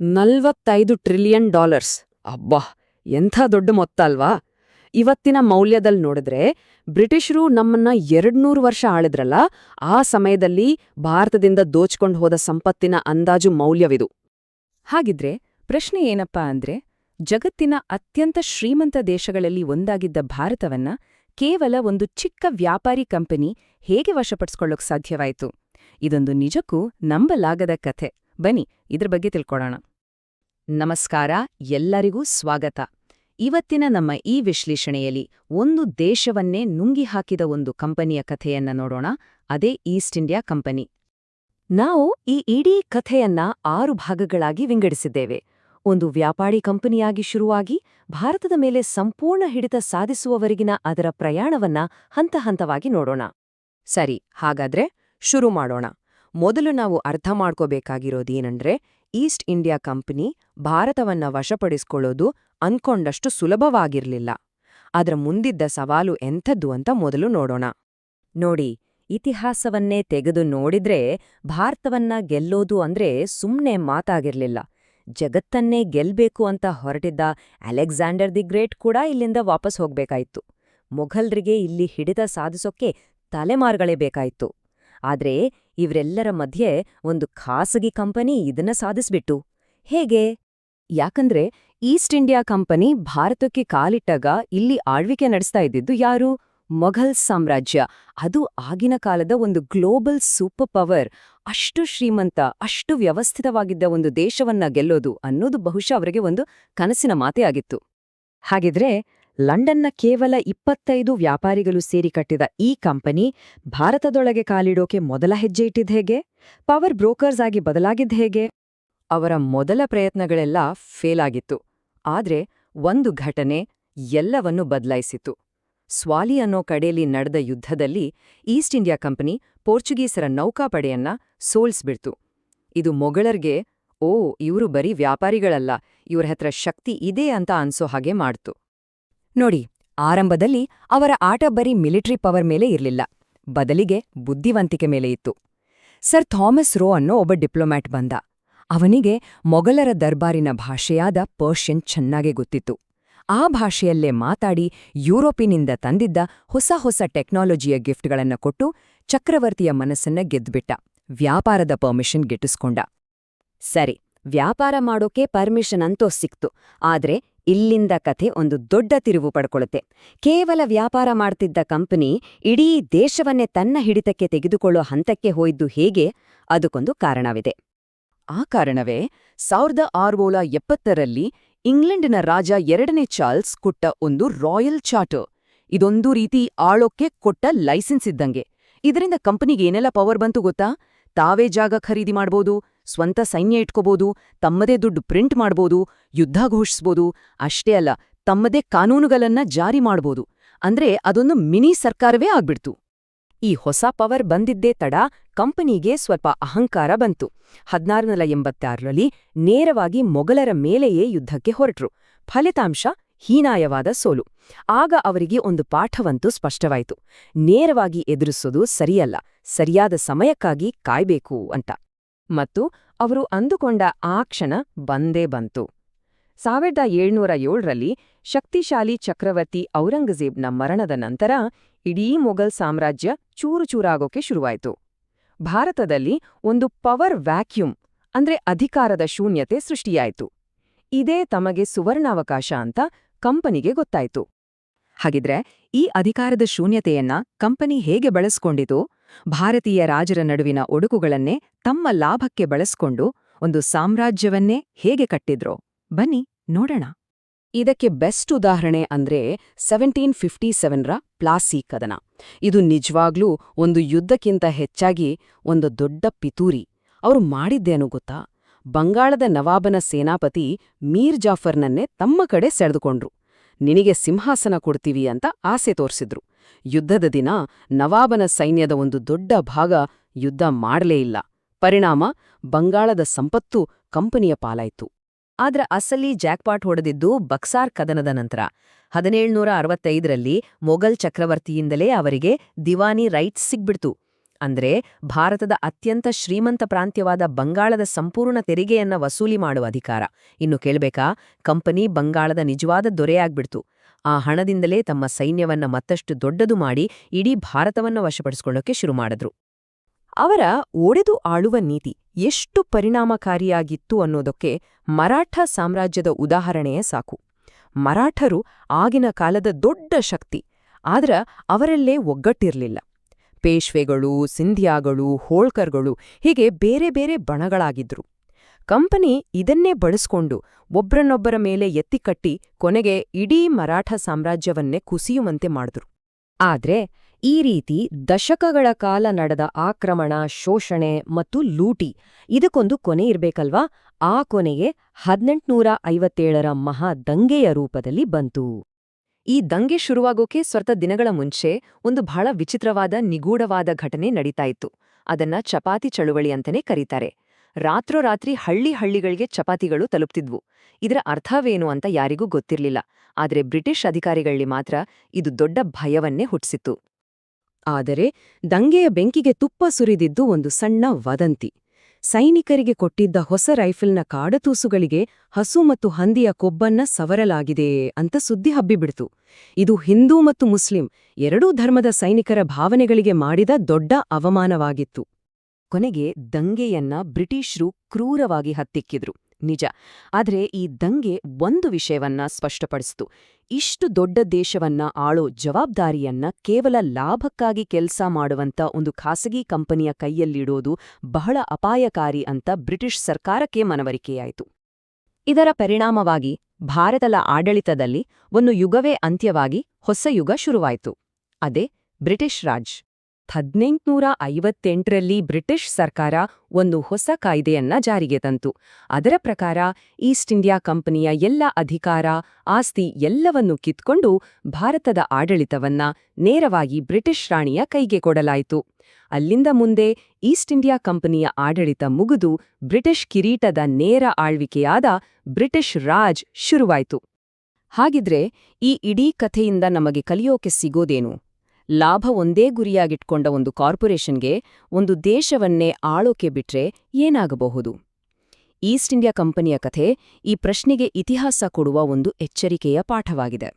$45 trillion. ಅಬ್ಬಾ, ಎಂಥ ದೊಡ್ಡ ಮೊತ್ತ ಅಲ್ವಾ? ಇವತ್ತಿನ ಮೌಲ್ಯದಲ್ಲಿ ನೋಡಿದ್ರೆ ಬ್ರಿಟಿಷರು ನಮ್ಮನ್ನ 200 ವರ್ಷ ಆಳಿದ್ರಲ್ಲ, ಆ ಸಮಯದಲ್ಲಿ ಭಾರತದಿಂದ ದೋಚ್ಕೊಂಡು ಹೋದ ಸಂಪತ್ತಿನ ಅಂದಾಜು ಮೌಲ್ಯವಿದು. ಹಾಗಿದ್ರೆ ಪ್ರಶ್ನೆ ಏನಪ್ಪಾ ಅಂದ್ರೆ, ಜಗತ್ತಿನ ಅತ್ಯಂತ ಶ್ರೀಮಂತ ದೇಶಗಳಲ್ಲಿ ಒಂದಾಗಿದ್ದ ಭಾರತವನ್ನ ಕೇವಲ ಒಂದು ಚಿಕ್ಕ ವ್ಯಾಪಾರಿ ಕಂಪನಿ ಹೇಗೆ ವಶಪಡಿಸ್ಕೊಳ್ಳೋಕ್ ಸಾಧ್ಯವಾಯಿತು? ಇದೊಂದು ನಿಜಕ್ಕೂ ನಂಬಲಾಗದ ಕಥೆ. ಬನ್ನಿ ಇದ್ರ ಬಗ್ಗೆ ತಿಳ್ಕೊಳ್ಳೋಣ. ನಮಸ್ಕಾರ, ಎಲ್ಲರಿಗೂ ಸ್ವಾಗತ. ಇವತ್ತಿನ ನಮ್ಮ ಈ ವಿಶ್ಲೇಷಣೆಯಲ್ಲಿ ಒಂದು ದೇಶವನ್ನೇ ನುಂಗಿ ಹಾಕಿದ ಒಂದು ಕಂಪನಿಯ ಕಥೆಯನ್ನ ನೋಡೋಣ. ಅದೇ ಈಸ್ಟ್ ಇಂಡಿಯಾ ಕಂಪನಿ. ನಾವು ಈ ಇಡೀ ಕಥೆಯನ್ನ 6 ಭಾಗಗಳಾಗಿ ವಿಂಗಡಿಸಿದ್ದೇವೆ. ಒಂದು ವ್ಯಾಪಾರಿ ಕಂಪನಿಯಾಗಿ ಶುರುವಾಗಿ ಭಾರತದ ಮೇಲೆ ಸಂಪೂರ್ಣ ಹಿಡಿತ ಸಾಧಿಸುವವರೆಗಿನ ಅದರ ಪ್ರಯಾಣವನ್ನ ಹಂತ ಹಂತವಾಗಿ ನೋಡೋಣ. ಸರಿ, ಹಾಗಾದ್ರೆ ಶುರು ಮಾಡೋಣ. ಮೊದಲು ನಾವು ಅರ್ಥ ಮಾಡ್ಕೋಬೇಕಾಗಿರೋದೇನಂದ್ರೆ, ಈಸ್ಟ್ ಇಂಡಿಯಾ ಕಂಪನಿ ಭಾರತವನ್ನ ವಶಪಡಿಸ್ಕೊಳ್ಳೋದು ಅನ್ಕೊಂಡಷ್ಟು ಸುಲಭವಾಗಿರ್ಲಿಲ್ಲ. ಅದರ ಮುಂದಿದ್ದ ಸವಾಲು ಎಂಥದ್ದು ಅಂತ ಮೊದಲು ನೋಡೋಣ. ನೋಡಿ, ಇತಿಹಾಸವನ್ನೇ ತೆಗೆದು ನೋಡಿದ್ರೆ ಭಾರತವನ್ನ ಗೆಲ್ಲೋದು ಅಂದ್ರೆ ಸುಮ್ನೆ ಮಾತಾಗಿರ್ಲಿಲ್ಲ. ಜಗತ್ತನ್ನೇ ಗೆಲ್ಬೇಕು ಅಂತ ಹೊರಟಿದ್ದ ಅಲೆಕ್ಸಾಂಡರ್ ದಿ ಗ್ರೇಟ್ ಕೂಡ ಇಲ್ಲಿಂದ ವಾಪಸ್ ಹೋಗ್ಬೇಕಾಯಿತ್ತು. ಮೊಘಲ್ರಿಗೆ ಇಲ್ಲಿ ಹಿಡಿತ ಸಾಧಿಸೋಕೆ ತಲೆಮಾರುಗಳೇ ಬೇಕಾಯಿತು. ಆದ್ರೆ ಇವರೆಲ್ಲರ ಮಧ್ಯೆ ಒಂದು ಖಾಸಗಿ ಕಂಪನಿ ಇದನ್ನ ಸಾಧಿಸ್ಬಿಟ್ಟು. ಹೇಗೆ? ಯಾಕಂದ್ರೆ ಈಸ್ಟ್ ಇಂಡಿಯಾ ಕಂಪನಿ ಭಾರತಕ್ಕೆ ಕಾಲಿಟ್ಟಾಗ ಇಲ್ಲಿ ಆಳ್ವಿಕೆ ನಡೆಸ್ತಾ ಇದ್ದಿದ್ದು ಯಾರು? ಮೊಘಲ್ ಸಾಮ್ರಾಜ್ಯ. ಅದು ಆಗಿನ ಕಾಲದ ಒಂದು ಗ್ಲೋಬಲ್ ಸೂಪರ್ ಪವರ್. ಅಷ್ಟು ಶ್ರೀಮಂತ, ಅಷ್ಟು ವ್ಯವಸ್ಥಿತವಾಗಿದ್ದ ಒಂದು ದೇಶವನ್ನ ಗೆಲ್ಲೋದು ಅನ್ನೋದು ಬಹುಶಃ ಅವರಿಗೆ ಒಂದು ಕನಸಿನ ಮಾತೇ ಆಗಿತ್ತು. ಹಾಗಿದ್ರೆ ಲಂಡನ್ನ ಕೇವಲ 25 ವ್ಯಾಪಾರಿಗಳು ಸೇರಿ ಕಟ್ಟಿದ ಈ ಕಂಪನಿ ಭಾರತದೊಳಗೆ ಕಾಲಿಡೋಕೆ ಮೊದಲ ಹೆಜ್ಜೆ ಇಟ್ಟಿದ್ ಹೇಗೆ? ಪವರ್ ಬ್ರೋಕರ್ಸ್ ಆಗಿ ಬದಲಾಗಿದ್ದ ಹೇಗೆ? ಅವರ ಮೊದಲ ಪ್ರಯತ್ನಗಳೆಲ್ಲ ಫೇಲ್ ಆಗಿತ್ತು. ಆದ್ರೆ ಒಂದು ಘಟನೆ ಎಲ್ಲವನ್ನೂ ಬದಲಾಯಿಸಿತು. ಸ್ವಾಲಿ ಅನ್ನೋ ಕಡೆಯಲ್ಲಿ ನಡೆದ ಯುದ್ಧದಲ್ಲಿ ಈಸ್ಟ್ ಇಂಡಿಯಾ ಕಂಪನಿ ಪೋರ್ಚುಗೀಸರ ನೌಕಾಪಡೆಯನ್ನ ಸೋಲ್ಸ್ಬಿಡ್ತು. ಇದು ಮೊಘಲರ್ಗೆ, ಓ, ಇವರು ಬರೀ ವ್ಯಾಪಾರಿಗಳಲ್ಲ, ಇವ್ರ ಹತ್ರ ಶಕ್ತಿ ಇದೆ ಅಂತ ಅನ್ಸೋ ಹಾಗೆ ಮಾಡ್ತು. ನೋಡಿ, ಆರಂಭದಲ್ಲಿ ಅವರ ಆಟ ಬರೀ ಮಿಲಿಟರಿ ಪವರ್ ಮೇಲೆ ಇರಲಿಲ್ಲ, ಬದಲಿಗೆ ಬುದ್ಧಿವಂತಿಕೆ ಮೇಲೆ ಇತ್ತು. ಸರ್ ಥಾಮಸ್ ರೋ ಅನ್ನೋ ಒಬ್ಬ ಡಿಪ್ಲೊಮ್ಯಾಟ್ ಬಂದ. ಅವನಿಗೆ ಮೊಘಲರ ದರ್ಬಾರಿನ ಭಾಷೆಯಾದ ಪರ್ಷಿಯನ್ ಚೆನ್ನಾಗೇ ಗೊತ್ತಿತ್ತು. ಆ ಭಾಷೆಯಲ್ಲೇ ಮಾತಾಡಿ ಯುರೋಪಿನಿಂದ ತಂದಿದ್ದ ಹೊಸ ಹೊಸ ಟೆಕ್ನಾಲಜಿಯ ಗಿಫ್ಟ್ಗಳನ್ನ ಕೊಟ್ಟು ಚಕ್ರವರ್ತಿಯ ಮನಸ್ಸನ್ನ ಗೆದ್ಬಿಟ್ಟ. ವ್ಯಾಪಾರದ ಪರ್ಮಿಷನ್ ಗಿಟ್ಟಿಸ್ಕೊಂಡ. ಸರಿ, ವ್ಯಾಪಾರ ಮಾಡೋಕೆ ಪರ್ಮಿಷನ್ ಅಂತೂ ಸಿಕ್ತು. ಆದ್ರೆ ಇಲ್ಲಿಂದ ಕಥೆ ಒಂದು ದೊಡ್ಡ ತಿರುವು ಪಡ್ಕೊಳ್ಳುತ್ತೆ. ಕೇವಲ ವ್ಯಾಪಾರ ಮಾಡ್ತಿದ್ದ ಕಂಪನಿ ಇಡೀ ದೇಶವನ್ನೇ ತನ್ನ ಹಿಡಿತಕ್ಕೆ ತೆಗೆದುಕೊಳ್ಳೋ ಹಂತಕ್ಕೆ ಹೋಯ್ದು ಹೇಗೆ? ಅದಕ್ಕೊಂದು ಕಾರಣವಿದೆ. ಆ ಕಾರಣವೇ 1670ರಲ್ಲಿ ಇಂಗ್ಲೆಂಡಿನ ರಾಜ 2ನೇ ಚಾರ್ಲ್ಸ್ ಕೊಟ್ಟ ಒಂದು ರಾಯಲ್ ಚಾರ್ಟರ್. ಇದೊಂದು ರೀತಿ ಆಳೋಕ್ಕೆ ಕೊಟ್ಟ ಲೈಸೆನ್ಸ್ ಇದ್ದಂಗೆ. ಇದರಿಂದ ಕಂಪನಿಗೆ ಏನೆಲ್ಲ ಪವರ್ ಬಂತು ಗೊತ್ತಾ? ತಾವೇ ಜಾಗ ಖರೀದಿ ಮಾಡ್ಬೋದು, ಸ್ವಂತ ಸೈನ್ಯ ಇಟ್ಕೋಬೋದು, ತಮ್ಮದೇ ದುಡ್ಡು ಪ್ರಿಂಟ್ ಮಾಡ್ಬೋದು, ಯುದ್ಧ ಘೋಷಿಸ್ಬೋದು. ಅಷ್ಟೇ ಅಲ್ಲ, ತಮ್ಮದೇ ಕಾನೂನುಗಳನ್ನ ಜಾರಿ ಮಾಡ್ಬೋದು. ಅಂದ್ರೆ ಅದೊಂದು ಮಿನಿ ಸರ್ಕಾರವೇ ಆಗ್ಬಿಡ್ತು. ಈ ಹೊಸ ಪವರ್ ಬಂದಿದ್ದೇ ತಡ ಕಂಪನಿಗೆ ಸ್ವಲ್ಪ ಅಹಂಕಾರ ಬಂತು. 1686ರಲ್ಲಿ ನೇರವಾಗಿ ಮೊಘಲರ ಮೇಲೆಯೇ ಯುದ್ಧಕ್ಕೆ ಹೊರಟ್ರು. ಫಲಿತಾಂಶ ಹೀನಾಯವಾದ ಸೋಲು. ಆಗ ಅವರಿಗೆ ಒಂದು ಪಾಠವಂತೂ ಸ್ಪಷ್ಟವಾಯಿತು. ನೇರವಾಗಿ ಎದುರಿಸೋದು ಸರಿಯಲ್ಲ, ಸರಿಯಾದ ಸಮಯಕ್ಕಾಗಿ ಕಾಯ್ಬೇಕು ಅಂತ. ಮತ್ತು ಅವರು ಅಂದುಕೊಂಡ ಆ ಕ್ಷಣ ಬಂದೇ ಬಂತು. 1707ರಲ್ಲಿ ಶಕ್ತಿಶಾಲಿ ಚಕ್ರವರ್ತಿ ಔರಂಗಜೇಬ್ನ ಮರಣದ ನಂತರ ಇಡೀ ಮೊಘಲ್ ಸಾಮ್ರಾಜ್ಯ ಚೂರುಚೂರಾಗೋಕೆ ಶುರುವಾಯಿತು. ಭಾರತದಲ್ಲಿ ಒಂದು ಪವರ್ ವ್ಯಾಕ್ಯೂಮ್, ಅಂದ್ರೆ ಅಧಿಕಾರದ ಶೂನ್ಯತೆ ಸೃಷ್ಟಿಯಾಯಿತು. ಇದೇ ತಮಗೆ ಸುವರ್ಣಾವಕಾಶ ಅಂತ ಕಂಪನಿಗೆ ಗೊತ್ತಾಯ್ತು. ಹಾಗಿದ್ರೆ ಈ ಅಧಿಕಾರದ ಶೂನ್ಯತೆಯನ್ನ ಕಂಪನಿ ಹೇಗೆ ಬಳಸ್ಕೊಂಡಿತು? ಭಾರತೀಯ ರಾಜರ ನಡುವಿನ ಒಡುಕುಗಳನ್ನೇ ತಮ್ಮ ಲಾಭಕ್ಕೆ ಬಳಸ್ಕೊಂಡು ಒಂದು ಸಾಮ್ರಾಜ್ಯವನ್ನೇ ಹೇಗೆ ಕಟ್ಟಿದ್ರೋ? ಬನ್ನಿ ನೋಡೋಣ. ಇದಕ್ಕೆ ಬೆಸ್ಟ್ ಉದಾಹರಣೆ ಅಂದ್ರೆ 1757ರ ಪ್ಲಾಸಿ ಕದನ. ಇದು ನಿಜವಾಗ್ಲೂ ಒಂದು ಯುದ್ಧಕ್ಕಿಂತ ಹೆಚ್ಚಾಗಿ ಒಂದು ದೊಡ್ಡ ಪಿತೂರಿ. ಅವರು ಮಾಡಿದ್ದೇನು ಗೊತ್ತಾ? ಬಂಗಾಳದ ನವಾಬನ ಸೇನಾಪತಿ ಮೀರ್ ಜಾಫರ್ನನ್ನೇ ತಮ್ಮ ಕಡೆ ಸೆಳೆದುಕೊಂಡ್ರು. ನಿನಗೆ ಸಿಂಹಾಸನ ಕೊಡ್ತೀವಿ ಅಂತ ಆಸೆ ತೋರಿಸಿದ್ರು. ಯುದ್ಧದ ದಿನ ನವಾಬನ ಸೈನ್ಯದ ಒಂದು ದೊಡ್ಡ ಭಾಗ ಯುದ್ಧ ಮಾಡಲೇ ಇಲ್ಲ. ಪರಿಣಾಮ ಬಂಗಾಳದ ಸಂಪತ್ತು ಕಂಪನಿಯ ಪಾಲಾಯ್ತು. ಆದ್ರ ಅಸಲಿ ಜಾಕ್ಪಾಟ್ ಹೊಡೆದಿದ್ದು ಬಕ್ಸಾರ್ ಕದನದ ನಂತರ. 1765ರಲ್ಲಿ ಮೊಘಲ್ ಚಕ್ರವರ್ತಿಯಿಂದಲೇ ಅವರಿಗೆ ದಿವಾನಿ ರೈಟ್ಸ್ ಸಿಗ್ಬಿಡ್ತು. ಅಂದ್ರೆ ಭಾರತದ ಅತ್ಯಂತ ಶ್ರೀಮಂತ ಪ್ರಾಂತ್ಯವಾದ ಬಂಗಾಳದ ಸಂಪೂರ್ಣ ತೆರಿಗೆಯನ್ನ ವಸೂಲಿ ಮಾಡುವ ಅಧಿಕಾರ. ಇನ್ನು ಕೇಳ್ಬೇಕಾ, ಕಂಪನಿ ಬಂಗಾಳದ ನಿಜವಾದ ದೊರೆಯಾಗ್ಬಿಡ್ತು. ಆ ಹಣದಿಂದಲೇ ತಮ್ಮ ಸೈನ್ಯವನ್ನ ಮತ್ತಷ್ಟು ದೊಡ್ಡದು ಮಾಡಿ ಇಡೀ ಭಾರತವನ್ನ ವಶಪಡಿಸ್ಕೊಳ್ಳೋಕೆ ಶುರು ಮಾಡಿದ್ರು. ಅವರ ಒಡೆದು ಆಳುವ ನೀತಿ ಎಷ್ಟು ಪರಿಣಾಮಕಾರಿಯಾಗಿತ್ತು ಅನ್ನೋದಕ್ಕೆ ಮರಾಠ ಸಾಮ್ರಾಜ್ಯದ ಉದಾಹರಣೆಯೇ ಸಾಕು. ಮರಾಠರು ಆಗಿನ ಕಾಲದ ದೊಡ್ಡ ಶಕ್ತಿ, ಆದ್ರ ಅವರಲ್ಲೇ ಒಗ್ಗಟ್ಟಿರ್ಲಿಲ್ಲ. ಪೇಶ್ವೆಗಳು, ಸಿಂಧಿಯಾಗಳು, ಹೋಳ್ಕರ್ಗಳು ಹೀಗೆ ಬೇರೆ ಬೇರೆ ಬಣಗಳಾಗಿದ್ರು. ಕಂಪನಿ ಇದನ್ನೇ ಬಳಸ್ಕೊಂಡು ಒಬ್ರನ್ನೊಬ್ಬರ ಮೇಲೆ ಎತ್ತಿಕಟ್ಟಿ ಕೊನೆಗೆ ಇಡೀ ಮರಾಠ ಸಾಮ್ರಾಜ್ಯವನ್ನೇ ಕುಸಿಯುವಂತೆ ಮಾಡಿದ್ರು. ಆದ್ರೆ ಈ ರೀತಿ ದಶಕಗಳ ಕಾಲ ನಡೆದ ಆಕ್ರಮಣ, ಶೋಷಣೆ ಮತ್ತು ಲೂಟಿ ಇದಕ್ಕೊಂದು ಕೊನೆ ಇರ್ಬೇಕಲ್ವಾ? ಆ ಕೊನೆಗೆ 1857ರ ಮಹಾದಂಗೆಯ ರೂಪದಲ್ಲಿ ಬಂತು. ಈ ದಂಗೆ ಶುರುವಾಗೋಕೆ ಸ್ವಲ್ಪ ದಿನಗಳ ಮುಂಚೆ ಒಂದು ಬಹಳ ವಿಚಿತ್ರವಾದ ನಿಗೂಢವಾದ ಘಟನೆ ನಡೀತಾ ಇತ್ತು. ಅದನ್ನ ಚಪಾತಿ ಚಳುವಳಿ ಅಂತಾನೆ ಕರೀತಾರೆ. ರಾತ್ರೋರಾತ್ರಿ ಹಳ್ಳಿಗಳಿಗೆ ಚಪಾತಿಗಳು ತಲುಪ್ತಿದ್ವು. ಇದರ ಅರ್ಥವೇನು ಅಂತ ಯಾರಿಗೂ ಗೊತ್ತಿರ್ಲಿಲ್ಲ. ಆದ್ರೆ ಬ್ರಿಟಿಷ್ ಅಧಿಕಾರಿಗಳಲ್ಲಿ ಮಾತ್ರ ಇದು ದೊಡ್ಡ ಭಯವನ್ನೇ ಹುಟ್ಟಿಸಿತ್ತು. ಆದರೆ ದಂಗೆಯ ಬೆಂಕಿಗೆ ತುಪ್ಪ ಸುರಿದಿದ್ದು ಒಂದು ಸಣ್ಣ ವದಂತಿ. ಸೈನಿಕರಿಗೆ ಕೊಟ್ಟಿದ್ದ ಹೊಸ ರೈಫಲ್ನ ಕಾಡತೂಸುಗಳಿಗೆ ಹಸು ಮತ್ತು ಹಂದಿಯ ಕೊಬ್ಬನ್ನ ಸವರಲಾಗಿದೆ ಅಂತ ಸುದ್ದಿ ಹಬ್ಬಿಬಿಡ್ತು. ಇದು ಹಿಂದೂ ಮತ್ತು ಮುಸ್ಲಿಂ ಎರಡೂ ಧರ್ಮದ ಸೈನಿಕರ ಭಾವನೆಗಳಿಗೆ ಮಾಡಿದ ದೊಡ್ಡ ಅವಮಾನವಾಗಿತ್ತು. ಕೊನೆಗೆ ದಂಗೆಯನ್ನ ಬ್ರಿಟಿಷರು ಕ್ರೂರವಾಗಿ ಹತ್ತಿಕ್ಕಿದ್ರು, ನಿಜ. ಆದ್ರೆ ಈ ದಂಗೆ ಒಂದು ವಿಷಯವನ್ನ ಸ್ಪಷ್ಟಪಡಿಸಿತು. ಇಷ್ಟು ದೊಡ್ಡ ದೇಶವನ್ನ ಆಳೋ ಜವಾಬ್ದಾರಿಯನ್ನ ಕೇವಲ ಲಾಭಕ್ಕಾಗಿ ಕೆಲ್ಸ ಮಾಡುವಂತ ಒಂದು ಖಾಸಗಿ ಕಂಪನಿಯ ಕೈಯಲ್ಲಿಡೋದು ಬಹಳ ಅಪಾಯಕಾರಿ ಅಂತ ಬ್ರಿಟಿಷ್ ಸರ್ಕಾರಕ್ಕೆ ಮನವರಿಕೆಯಾಯಿತು. ಇದರ ಪರಿಣಾಮವಾಗಿ ಭಾರತದ ಆಡಳಿತದಲ್ಲಿ ಒಂದು ಯುಗವೇ ಅಂತ್ಯವಾಗಿ ಹೊಸ ಯುಗ ಶುರುವಾಯಿತು. ಅದೇ ಬ್ರಿಟಿಷ್ ರಾಜ್. 1858ರಲ್ಲಿ ಬ್ರಿಟಿಷ್ ಸರ್ಕಾರ ಒಂದು ಹೊಸ ಕಾಯ್ದೆಯನ್ನ ಜಾರಿಗೆ ತಂತು. ಅದರ ಪ್ರಕಾರ ಈಸ್ಟ್ ಇಂಡಿಯಾ ಕಂಪನಿಯ ಎಲ್ಲ ಅಧಿಕಾರ, ಆಸ್ತಿ ಎಲ್ಲವನ್ನೂ ಕಿತ್ಕೊಂಡು ಭಾರತದ ಆಡಳಿತವನ್ನ ನೇರವಾಗಿ ಬ್ರಿಟಿಷ್ ರಾಣಿಯ ಕೈಗೆ ಕೊಡಲಾಯಿತು. ಅಲ್ಲಿಂದ ಮುಂದೆ ಈಸ್ಟ್ ಇಂಡಿಯಾ ಕಂಪನಿಯ ಆಡಳಿತ ಮುಗಿದು ಬ್ರಿಟಿಷ್ ಕಿರೀಟದ ನೇರ ಆಳ್ವಿಕೆಯಾದ ಬ್ರಿಟಿಷ್ ರಾಜ್ ಶುರುವಾಯಿತು. ಹಾಗಿದ್ರೆ ಈ ಇಡೀ ಕಥೆಯಿಂದ ನಮಗೆ ಕಲಿಯೋಕೆ ಸಿಗೋದೇನು? ಲಾಭ ಒಂದೇ ಗುರಿಯಾಗಿಟ್ಕೊಂಡ ಒಂದು ಕಾರ್ಪೊರೇಷನ್ಗೆ ಒಂದು ದೇಶವನ್ನೇ ಆಳೋಕೆ ಬಿಟ್ರೆ ಏನಾಗಬಹುದು? ಈಸ್ಟ್ ಇಂಡಿಯಾ ಕಂಪನಿಯ ಕಥೆ ಈ ಪ್ರಶ್ನೆಗೆ ಇತಿಹಾಸ ಕೊಡುವ ಒಂದು ಎಚ್ಚರಿಕೆಯ ಪಾಠವಾಗಿದೆ.